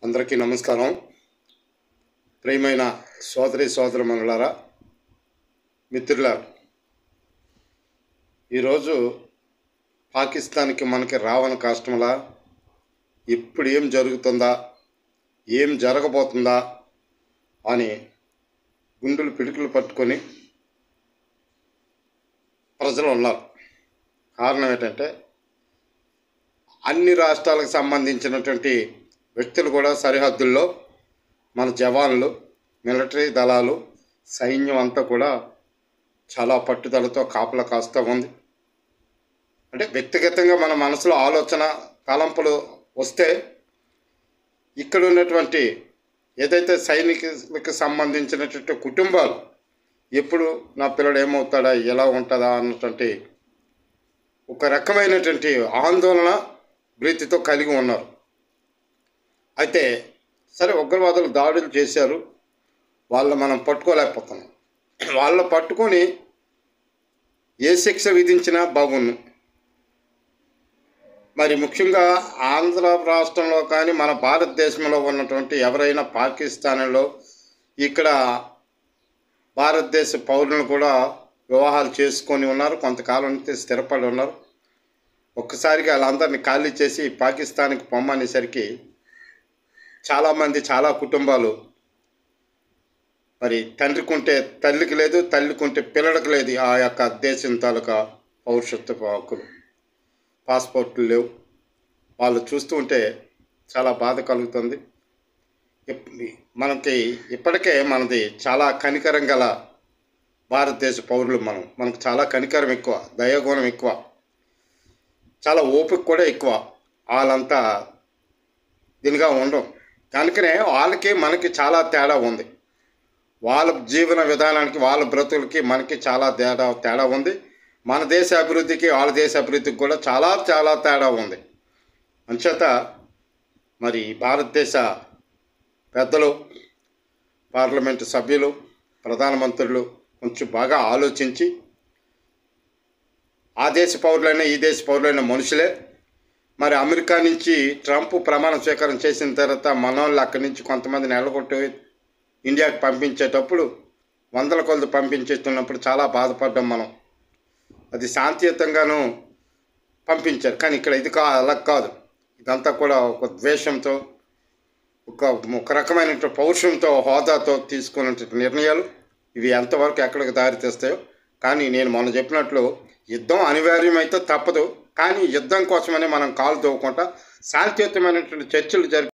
అందరికీ నమస్కారం. ప్రియమైన సోదరి సోదరీమణులారా, మిత్రులారా, ఈరోజు పాకిస్తాన్కి మనకి రావణ కష్టంలా ఇప్పుడు ఏం జరుగుతుందా, ఏం జరగబోతుందా అని గుండెలు పిడుకులు పట్టుకొని ప్రజలు ఉన్నారు. కారణం ఏంటంటే అన్ని రాష్ట్రాలకు సంబంధించినటువంటి వ్యక్తులు కూడా సరిహద్దుల్లో మన జవాన్లు, మిలిటరీ దళాలు, సైన్యం అంతా కూడా చాలా పట్టుదలతో కాపలా కాస్తూ ఉంది. అంటే వ్యక్తిగతంగా మన మనసులో ఆలోచన తలంపులు వస్తే ఇక్కడ ఉన్నటువంటి ఏదైతే సైనికులకు సంబంధించినటువంటి కుటుంబాలు ఎప్పుడు నా పిల్లడు ఏమవుతాడా, ఎలా ఉంటుందా అన్నటువంటి ఒక రకమైనటువంటి ఆందోళన భీతితో కలిగి ఉన్నారు. అయితే సరే, ఉగ్రవాదులు దాడులు చేశారు, వాళ్ళు మనం పట్టుకోలేకపోతున్నాం. వాళ్ళ పట్టుకొని ఏ శిక్ష విధించినా బాగుండు. మరి ముఖ్యంగా ఆంధ్ర రాష్ట్రంలో కానీ మన భారతదేశంలో ఉన్నటువంటి ఎవరైనా పాకిస్తాన్లో ఇక్కడ భారతదేశ పౌరులను కూడా వివాహాలు చేసుకొని ఉన్నారు, కొంతకాలం నుంచి స్థిరపడి ఉన్నారు. ఒక్కసారిగా వాళ్ళందరినీ ఖాళీ చేసి పాకిస్తాన్కి పొమ్మనేసరికి చాలామంది, చాలా కుటుంబాలు మరి తండ్రికుంటే తల్లికి లేదు, తల్లికుంటే పిల్లలకు లేదు ఆ యొక్క దేశం తాలూకా పౌరసత్వపు హక్కులు, పాస్పోర్ట్లు లేవు. వాళ్ళు చూస్తూ ఉంటే చాలా బాధ కలుగుతుంది. మనకి ఇప్పటికే మనది చాలా కనికరం గల భారతదేశ పౌరులు. మనకు చాలా కనికరం ఎక్కువ, దయాగుణం ఎక్కువ, చాలా ఓపిక కూడా ఎక్కువ. వాళ్ళంతా దీనిగా ఉండవు. కనుకనే వాళ్ళకి మనకి చాలా తేడా ఉంది. వాళ్ళ జీవన విధానానికి, వాళ్ళ బ్రతుకులకి మనకి చాలా తేడా ఉంది. మన దేశ అభివృద్ధికి వాళ్ళ దేశ అభివృద్ధికి కూడా చాలా చాలా తేడా ఉంది. అంచేత మరి భారతదేశ పెద్దలు, పార్లమెంటు సభ్యులు, ప్రధానమంత్రులు కొంచెం బాగా ఆలోచించి ఆ దేశ పౌరులైనా ఈ దేశ పౌరులైన మనుషులే. మరి అమెరికా నుంచి ట్రంప్ ప్రమాణ స్వీకారం చేసిన తర్వాత మనోళ్ళు అక్కడి నుంచి కొంతమందిని ఎల్లగొట్టి ఇండియాకి పంపించేటప్పుడు, వందల కొలది పంపించేస్తున్నప్పుడు చాలా బాధపడ్డాం మనం. అది శాంతియుతంగానూ పంపించారు. కానీ ఇక్కడ ఇది అలా కాదు. ఇదంతా కూడా ఒక ద్వేషంతో, ఒక రకమైన పౌరుషంతో, హోదాతో తీసుకున్నటువంటి నిర్ణయాలు. ఇవి ఎంతవరకు ఎక్కడికి దారి తీస్తాయో. కానీ నేను మొన్న చెప్పినట్లు యుద్ధం అనివార్యమైతే తప్పదు. కానీ యుద్ధం కోసమని మనం కాలు తవ్వకుండా శాంతియుతమైనటువంటి చర్చలు జరిపి